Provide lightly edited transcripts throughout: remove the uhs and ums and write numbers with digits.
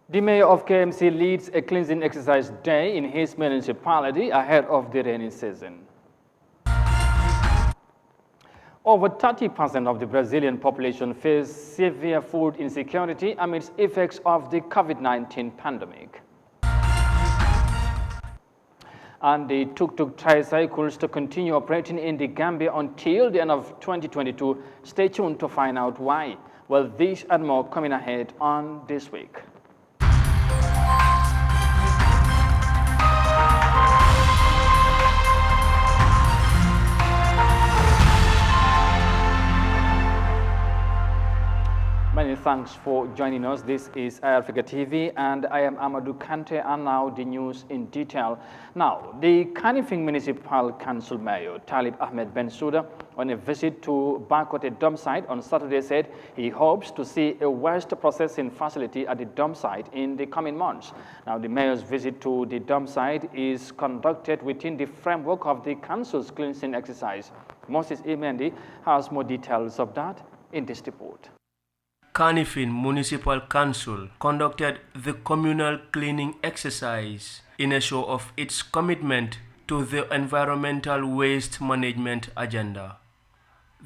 The mayor of KMC leads a cleansing exercise day in his municipality ahead of the rainy season. Over 30% of the Brazilian population face severe food insecurity amidst effects of the COVID-19 pandemic. And the tuk-tuk tricycles to continue operating in the Gambia until the end of 2022. Stay tuned to find out why. Well, this and more coming ahead on This Week. Many thanks for joining us. This is Eyeafrica TV and I am Amadou Kante, and now the news in detail. Now, the Kanifing Municipal Council Mayor Talib Ahmed Bensouda, on a visit to Bakote dump site on Saturday, said he hopes to see a waste processing facility at the dump site in the coming months. Now, the mayor's visit to the dump site is conducted within the framework of the council's cleansing exercise. Moses Imendi has more details of that in this report. Kanifing Municipal Council conducted the communal cleaning exercise in a show of its commitment to the environmental waste management agenda.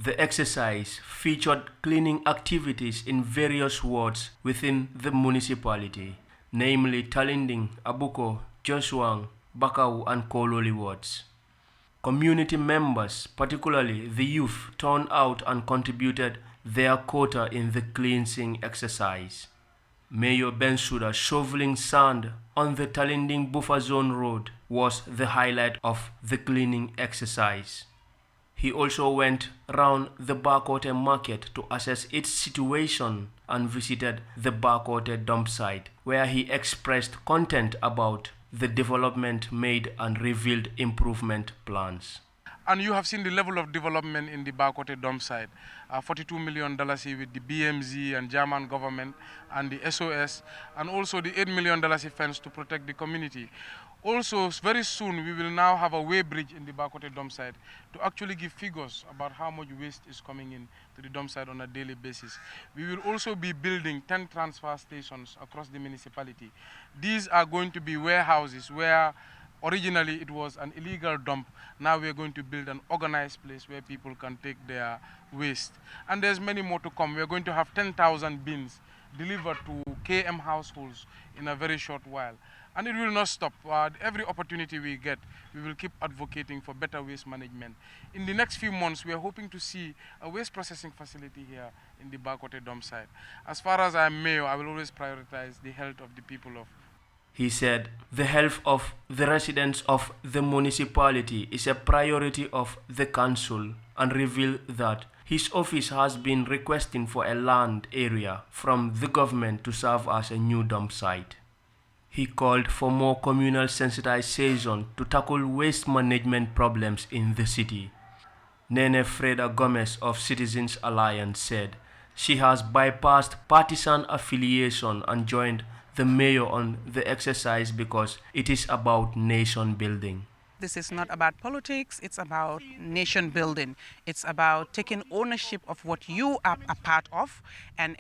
The exercise featured cleaning activities in various wards within the municipality, namely Talinding, Abuko, Joswang, Bakau, and Kololi wards. Community members, particularly the youth, turned out and contributed their quota in the cleansing exercise. Mayor Bensouda shoveling sand on the Talinding buffer zone road was the highlight of the cleaning exercise. He also went round the Bakote market to assess its situation and visited the Bakote dump site, where he expressed content about the development made and revealed improvement plans. And you have seen the level of development in the Bakote dump site, $42 million with the BMZ and German government and the SOS, and also the $8 million fence to protect the community. Also, very soon we will now have a weigh bridge in the Bakote dump site to actually give figures about how much waste is coming in to the dump site on a daily basis. We will also be building 10 transfer stations across the municipality. These are going to be warehouses where originally it was an illegal dump. Now we are going to build an organized place where people can take their waste. And there's many more to come. We are going to have 10,000 bins delivered to KM households in a very short while. And it will not stop. Every opportunity we get, we will keep advocating for better waste management. In the next few months, we are hoping to see a waste processing facility here in the Bakote dump site. As far as I am mayor, I will always prioritize the health of the people of. He said the health of the residents of the municipality is a priority of the council, and revealed that his office has been requesting for a land area from the government to serve as a new dump site. He called for more communal sensitization to tackle waste management problems in the city. Nene Freda Gomez of Citizens Alliance said she has bypassed partisan affiliation and joined the mayor on the exercise because it is about nation building. This is not about politics, it's about nation building. It's about taking ownership of what you are a part of and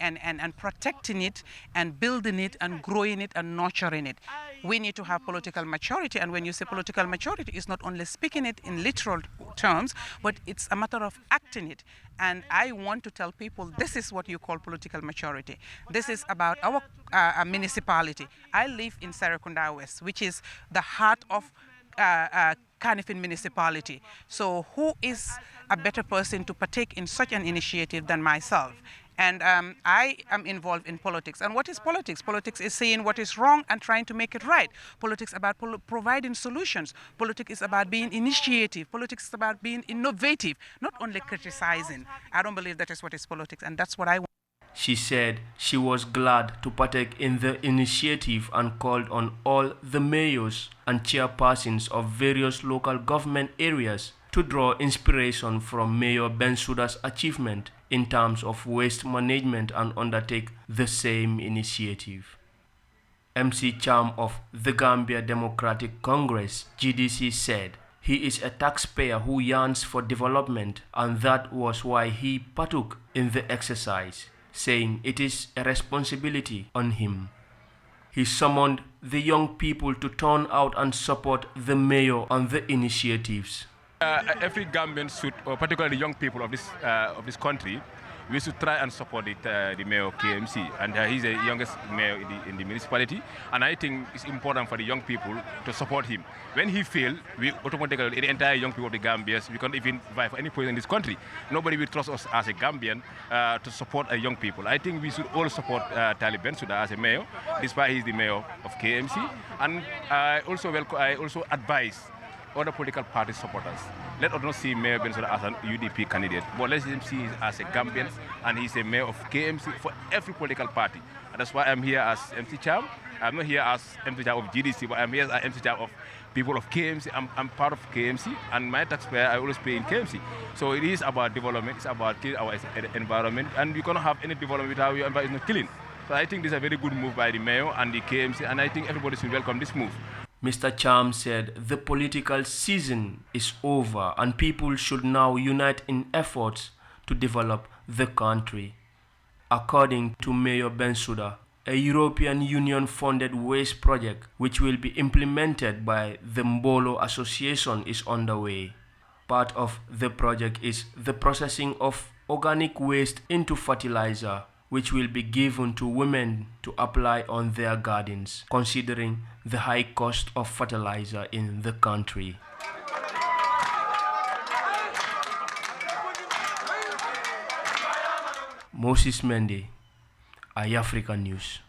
protecting it and building it and growing it and nurturing it. We need to have political maturity, and when you say political maturity, it's not only speaking it in literal terms, but it's a matter of acting it. And I want to tell people this is what you call political maturity. This is about our municipality. I live in Serekunda West, which is the heart of Kanifing municipality. So who is a better person to partake in such an initiative than myself? And I am involved in politics. And what is politics? Politics is seeing what is wrong and trying to make it right. Politics is about providing solutions. Politics is about being initiative. Politics is about being innovative, not only criticizing. I don't believe that is what is politics, and that's what I want. She said she was glad to partake in the initiative and called on all the mayors and chairpersons of various local government areas to draw inspiration from Mayor Bensouda's achievement in terms of waste management and undertake the same initiative. MC Cham of the Gambia Democratic Congress, GDC, said he is a taxpayer who yearns for development, and that was why he partook in the exercise, saying it is a responsibility on him. He summoned the young people to turn out and support the mayor on the initiatives. Every Gambian should, or particularly young people of this country, we should try and support the mayor of KMC, and he's the youngest mayor in the municipality, and I think it's important for the young people to support him. When he fails, we automatically, the entire young people of the Gambians, we can't even vie for any position in this country. Nobody will trust us as a Gambian to support young people. I think we should all support Talib Bensouda as a mayor, despite he's the mayor of KMC, and I also advise other political party supporters. Let us not see Mayor Bensouda as an UDP candidate, but let him see him as a Gambian, and he's a mayor of KMC for every political party. And that's why I'm here as MC Cham. I'm not here as MC Cham of GDC, but I'm here as MC Cham of people of KMC. I'm part of KMC, and my taxpayer I always pay in KMC. So it is about development, it's about killing our environment, and we cannot have any development without your environment not killing. So I think this is a very good move by the mayor and the KMC, and I think everybody should welcome this move. Mr. Cham said the political season is over and people should now unite in efforts to develop the country. According to Mayor Bensouda, a European Union-funded waste project which will be implemented by the Mbolo Association is underway. Part of the project is the processing of organic waste into fertilizer, which will be given to women to apply on their gardens, considering the high cost of fertilizer in the country. Moses Mendy, Eyeafrica News.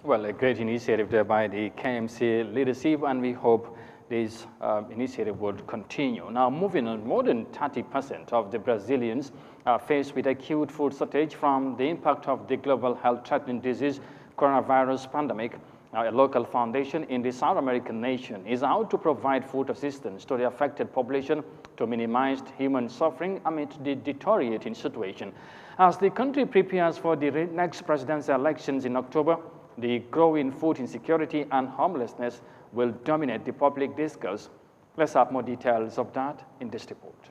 Well, a great initiative there by the KMC leadership, and we hope this initiative would continue. Now, moving on, more than 30% of the Brazilians are faced with acute food shortage from the impact of the global health-threatening disease, coronavirus pandemic. Now, a local foundation in the South American nation is out to provide food assistance to the affected population to minimize human suffering amid the deteriorating situation. As the country prepares for the next presidential elections in October, the growing food insecurity and homelessness will dominate the public discourse. Let's have more details of that in this report.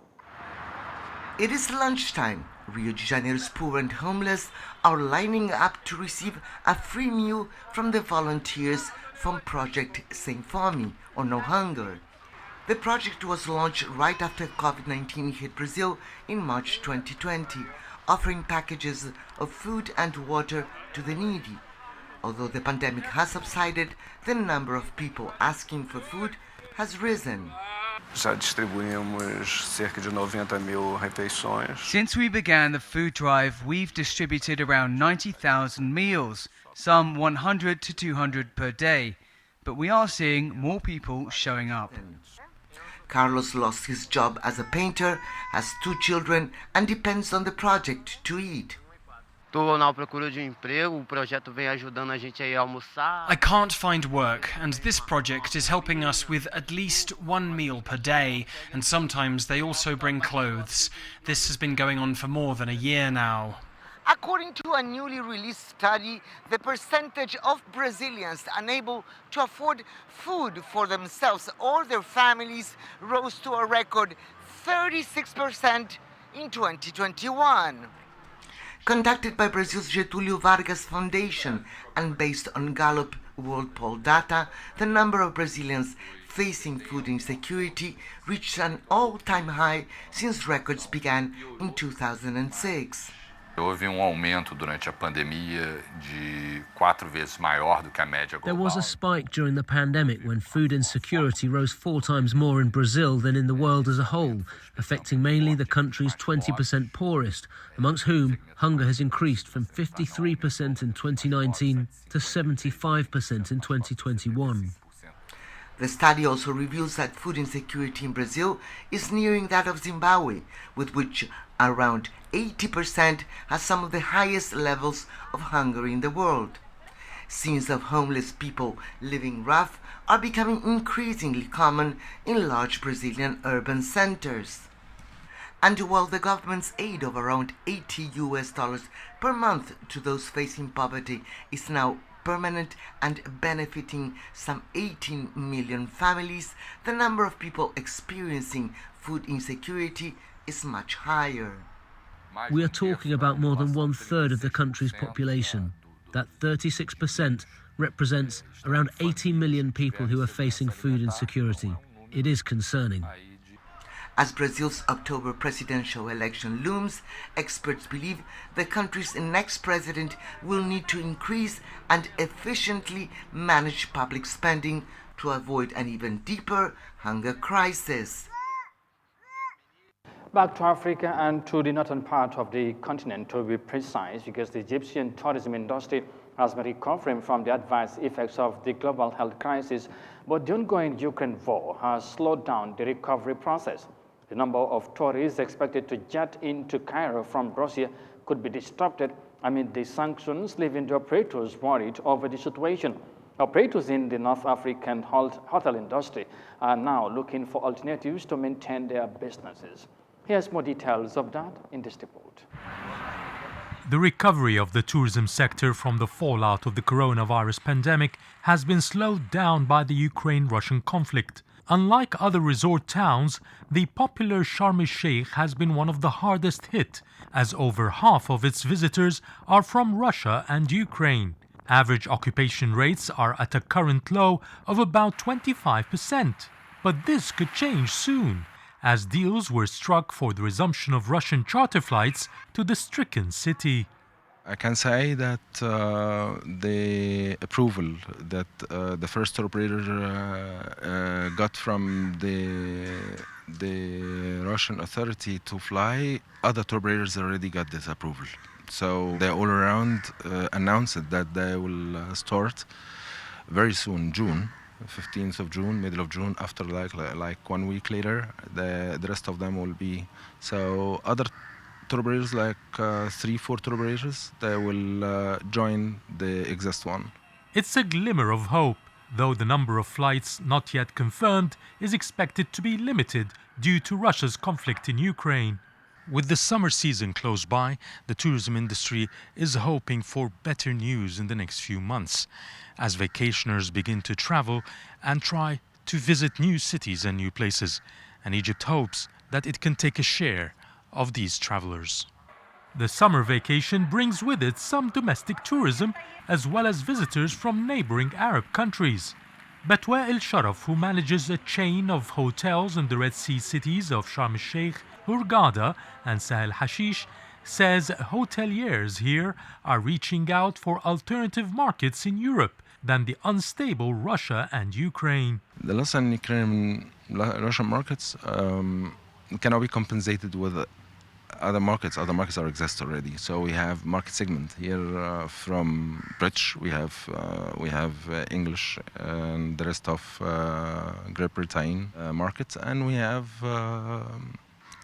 It is lunchtime. Rio de Janeiro's poor and homeless are lining up to receive a free meal from the volunteers from Project Sem Fome, or No Hunger. The project was launched right after COVID-19 hit Brazil in March 2020, offering packages of food and water to the needy. Although the pandemic has subsided, the number of people asking for food has risen. Já distribuímos cerca de 90.000 refeições. Since we began the food drive, we've distributed around 90,000 meals, some 100 to 200 per day. But we are seeing more people showing up. Carlos lost his job as a painter, has 2 children, and depends on the project to eat. I can't find work, and this project is helping us with at least 1 meal per day, and sometimes they also bring clothes. This has been going on for more than a year now. According to a newly released study, the percentage of Brazilians unable to afford food for themselves or their families rose to a record 36% in 2021. Conducted by Brazil's Getúlio Vargas Foundation and based on Gallup World Poll data, the number of Brazilians facing food insecurity reached an all-time high since records began in 2006. Houve aumento durante a pandemia de 4 vezes maior do que a média global. There was a spike during the pandemic when food insecurity rose 4 times more in Brazil than in the world as a whole, affecting mainly the country's 20% poorest, amongst whom hunger has increased from 53% in 2019 to 75% in 2021. The study also reveals that food insecurity in Brazil is nearing that of Zimbabwe, with which around 80% has some of the highest levels of hunger in the world. Scenes of homeless people living rough are becoming increasingly common in large Brazilian urban centers. And while the government's aid of around $80 per month to those facing poverty is now permanent and benefiting some 18 million families, the number of people experiencing food insecurity is much higher. We are talking about more than 1/3 of the country's population. That 36% represents around 80 million people who are facing food insecurity. It is concerning. As Brazil's October presidential election looms, experts believe the country's next president will need to increase and efficiently manage public spending to avoid an even deeper hunger crisis. Back to Africa and to the northern part of the continent, to be precise, because the Egyptian tourism industry has been recovering from the adverse effects of the global health crisis, but the ongoing Ukraine war has slowed down the recovery process. The number of tourists expected to jet into Cairo from Russia could be disrupted amid the sanctions, leaving the operators worried over the situation. Operators in the North African hotel industry are now looking for alternatives to maintain their businesses. Here's more details of that in this report. The recovery of the tourism sector from the fallout of the coronavirus pandemic has been slowed down by the Ukraine-Russian conflict. Unlike other resort towns, the popular Sharm el-Sheikh has been one of the hardest hit, as over half of its visitors are from Russia and Ukraine. Average occupation rates are at a current low of about 25%. But this could change soon, as deals were struck for the resumption of Russian charter flights to the stricken city. I can say that the approval that the first operator got from the Russian authority to fly, other operators already got this approval. So they all around announced that they will start very soon, June. 15th of June, middle of June, after like 1 week later, the rest of them will be. So other tour operators, like 3-4 tour operators, they will join the exist one. It's a glimmer of hope, though the number of flights not yet confirmed is expected to be limited due to Russia's conflict in Ukraine. With the summer season close by, the tourism industry is hoping for better news in the next few months, as vacationers begin to travel and try to visit new cities and new places, and Egypt hopes that it can take a share of these travelers. The summer vacation brings with it some domestic tourism as well as visitors from neighboring Arab countries. Betwa El Sharaf, who manages a chain of hotels in the Red Sea cities of Sharm el-Sheikh, Hurghada and Sahel Hashish, says hoteliers here are reaching out for alternative markets in Europe than the unstable Russia and Ukraine. The loss in Ukraine, Russian markets cannot be compensated with other markets. Other markets are exist already. So we have market segment here from British. We have English and the rest of Great Britain markets, and we have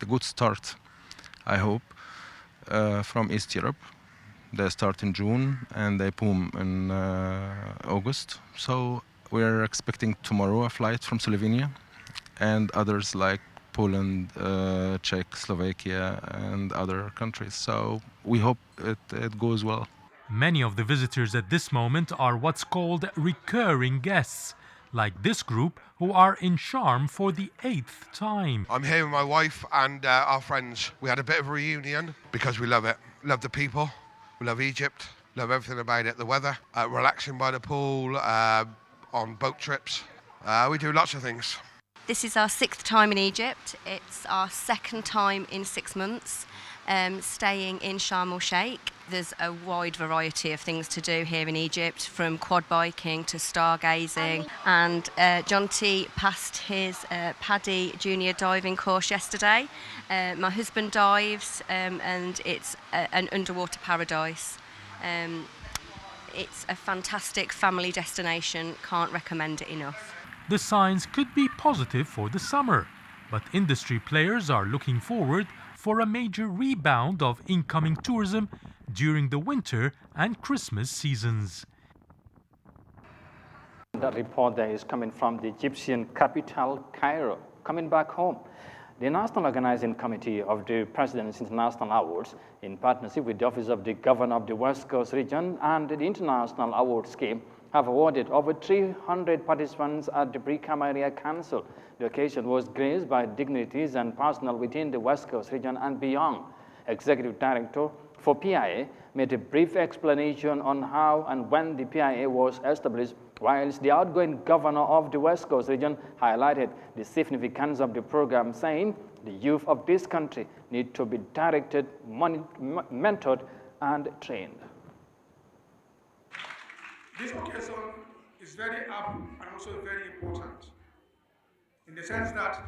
the good start, I hope, from East Europe. They start in June and they boom in August. So we're expecting tomorrow a flight from Slovenia and others like Poland, Czech, Slovakia and other countries. So we hope it goes well. Many of the visitors at this moment are what's called recurring guests, like this group who are in Sharm for the 8th time. I'm here with my wife and our friends. We had a bit of a reunion because we love it. Love the people, we love Egypt, love everything about it, the weather, relaxing by the pool, on boat trips. We do lots of things. This is our 6th time in Egypt. It's our 2nd time in 6 months, staying in Sharm el-Sheikh. There's a wide variety of things to do here in Egypt, from quad biking to stargazing. And Jonty passed his PADI junior diving course yesterday. My husband dives, and it's an underwater paradise. It's a fantastic family destination. Can't recommend it enough. The signs could be positive for the summer, but industry players are looking forward for a major rebound of incoming tourism during the winter and Christmas seasons. That report there is coming from the Egyptian capital, Cairo. Coming back home, the National Organizing Committee of the President's International Awards, in partnership with the Office of the Governor of the West Coast region and the International Award Scheme, have awarded over 300 participants at the Brikama Area Council. The occasion was graced by dignitaries and personnel within the West Coast region and beyond. Executive Director for PIA made a brief explanation on how and when the PIA was established, whilst the outgoing governor of the West Coast region highlighted the significance of the program, saying the youth of this country need to be directed, mentored, and trained. This occasion is very apt and also very important in the sense that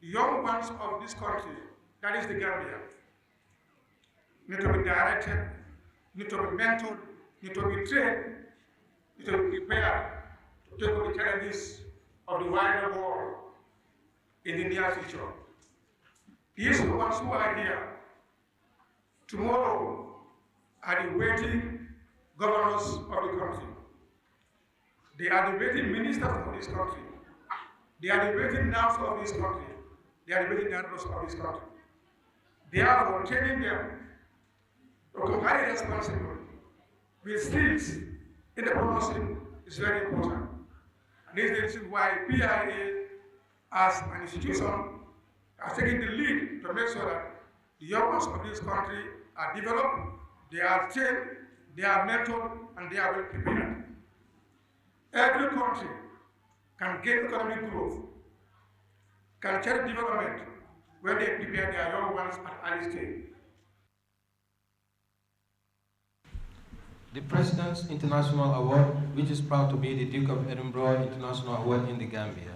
the young ones of this country, that is the Gambia, need to be directed, need to be mentored, need to be trained, need to be prepared to take on the challenges of the wider world in the near future. These ones who are here tomorrow are the waiting governors of the country. They are the waiting ministers of this country. They are the waiting nerves of this country. They are the waiting directors of this country. Therefore, training them to become highly responsible with skills in the promotion is very important. And this is the reason why PIA, as an institution, has taken the lead to make sure that the young ones of this country are developed, they are trained, they are mentored, and they are well prepared. Every country can gain economic growth, can achieve development when they prepare their young ones at early stage. The President's International Award, which is proud to be the Duke of Edinburgh International Award in the Gambia,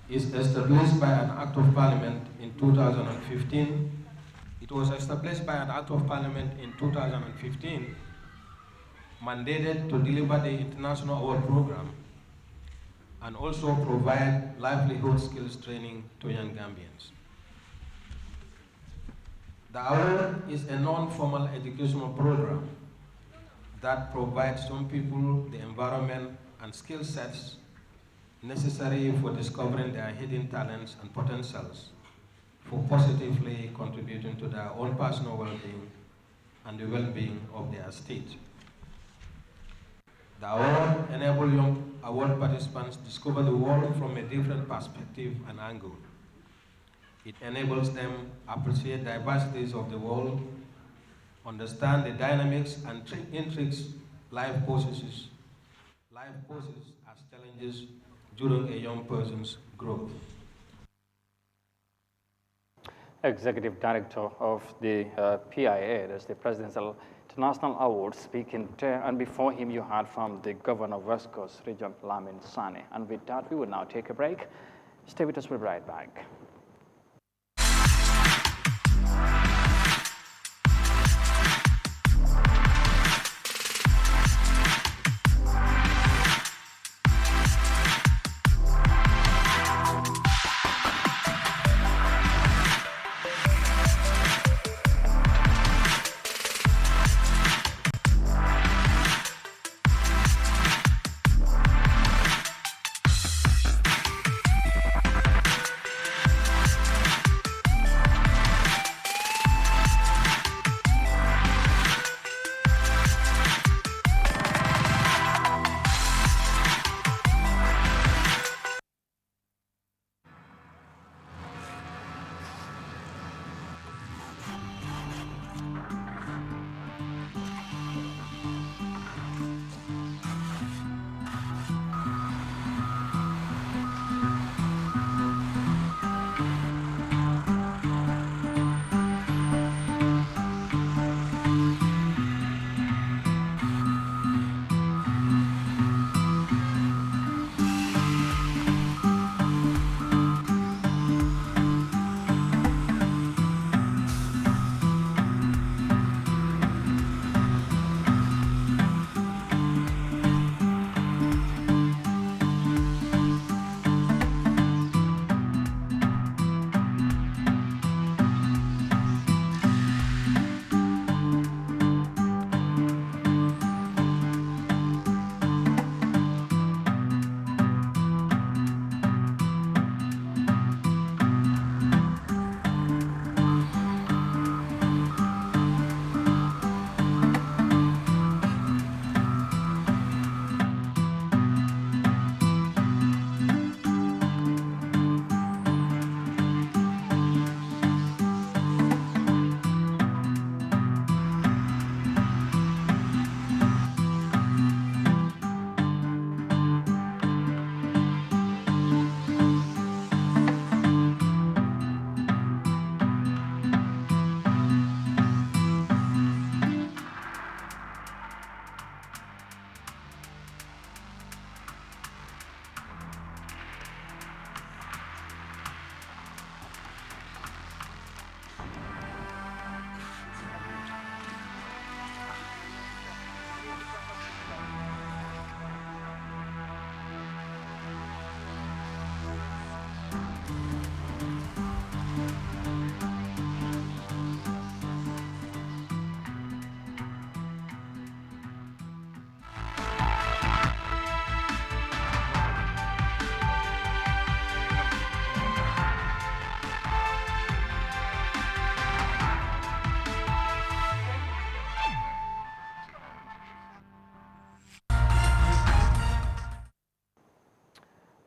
is established by an Act of Parliament in 2015. It was established by an Act of Parliament in 2015, mandated to deliver the International Award Program and also provide livelihood skills training to young Gambians. The award is a non-formal educational program that provides young people the environment and skill sets necessary for discovering their hidden talents and potentials, for positively contributing to their own personal well-being and the well-being of their state. The award enables young award participants to discover the world from a different perspective and angle. It enables them to appreciate diversities of the world, understand the dynamics and intrigues life poses as challenges during a young person's growth. Executive Director of the PIA, that's the Presidential International Award, speaking there, and before him you heard from the Governor of West Coast Region, Lamin Sane. And with that, we will now take a break. Stay with us, we'll be right back.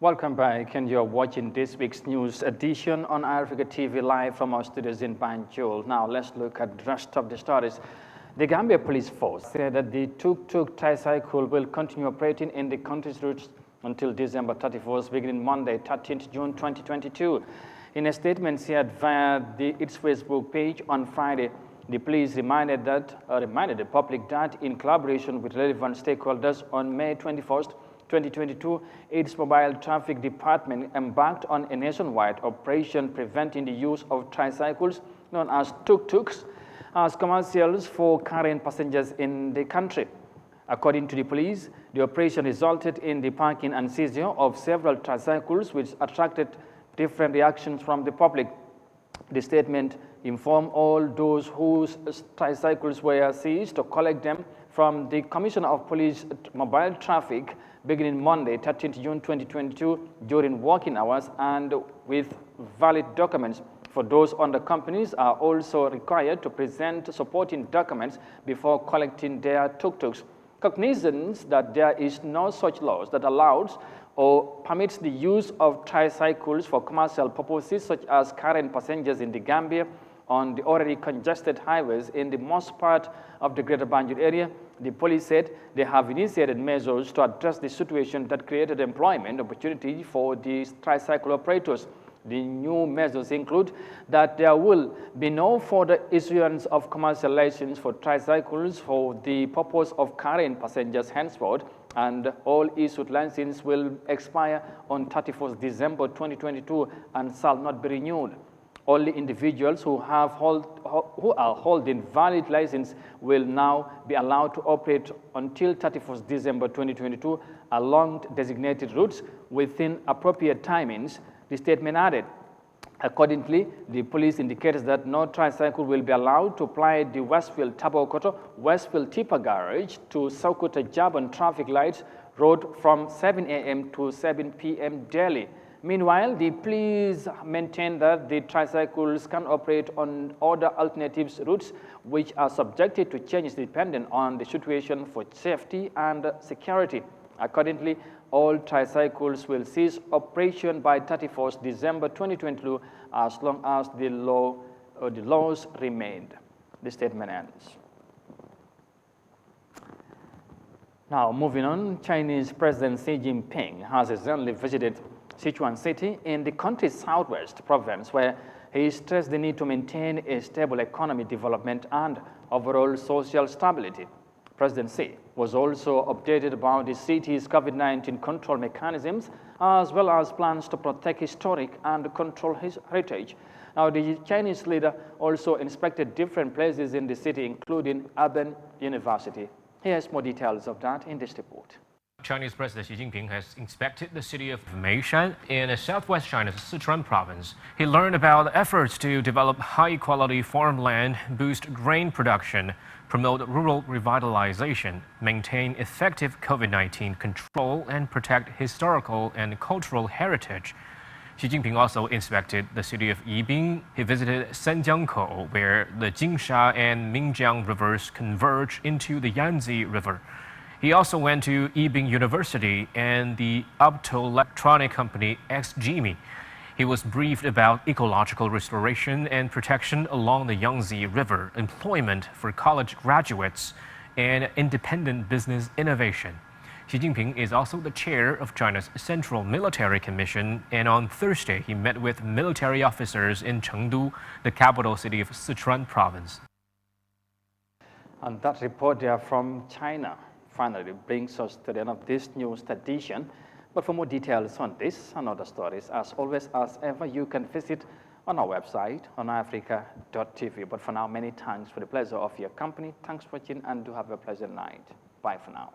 Welcome back, and you're watching this week's news edition on Eyeafrica TV live from our studios in Banjul. Now, let's look at the rest of the stories. The Gambia Police Force said that the tuk-tuk tricycle will continue operating in the country's routes until December 31st, beginning Monday, 13th June 2022. In a statement shared via its Facebook page on Friday, the police reminded the public that in collaboration with relevant stakeholders on May 21st, 2022, its mobile traffic department embarked on a nationwide operation preventing the use of tricycles known as tuk-tuks as commercials for carrying passengers in the country. According to the police, the operation resulted in the parking and seizure of several tricycles, which attracted different reactions from the public. The statement informed all those whose tricycles were seized to collect them from the Commissioner of Police Mobile Traffic beginning Monday, 13th June 2022, during working hours and with valid documents. For those under companies are also required to present supporting documents before collecting their tuk-tuks. Cognizance that there is no such laws that allows or permits the use of tricycles for commercial purposes such as carrying passengers in the Gambia on the already congested highways in the most part of the Greater Banjul area, the police said they have initiated measures to address the situation that created employment opportunity for these tricycle operators. The new measures include that there will be no further issuance of commercial license for tricycles for the purpose of carrying passengers henceforth, and all issued licenses will expire on 31st December 2022 and shall not be renewed. Only individuals who are holding valid license will now be allowed to operate until 31st December 2022 along designated routes within appropriate timings, the statement added. Accordingly, the police indicates that no tricycle will be allowed to ply the Westfield Tabokoto, Westfield Tipper Garage to Sokoto Jaban traffic lights road from 7 a.m. to 7 p.m. daily. Meanwhile, the police maintain that the tricycles can operate on other alternatives routes which are subjected to changes depending on the situation for safety and security. Accordingly, all tricycles will cease operation by 31st December 2022 as long as the laws remain. The statement ends. Now, moving on, Chinese President Xi Jinping has recently visited Sichuan City in the country's southwest province, where he stressed the need to maintain a stable economic development and overall social stability. President Xi was also updated about the city's COVID-19 control mechanisms, as well as plans to protect historic and control his heritage. Now, the Chinese leader also inspected different places in the city, including Urban University. Here's more details of that in this report. Chinese President Xi Jinping has inspected the city of Meishan in southwest China's Sichuan province. He learned about efforts to develop high-quality farmland, boost grain production, promote rural revitalization, maintain effective COVID-19 control, and protect historical and cultural heritage. Xi Jinping also inspected the city of Yibin. He visited Sanjiangkou, where the Jingsha and Minjiang rivers converge into the Yangtze River. He also went to Yibin University and the optoelectronic company XGimi. He was briefed about ecological restoration and protection along the Yangtze River, employment for college graduates, and independent business innovation. Xi Jinping is also the chair of China's Central Military Commission, and on Thursday he met with military officers in Chengdu, the capital city of Sichuan province. And that report there from China finally brings us to the end of this news edition. But for more details on this and other stories, as always, as ever, you can visit on our website on Eyeafrica.tv. But for now, many thanks for the pleasure of your company. Thanks for watching and do have a pleasant night. Bye for now.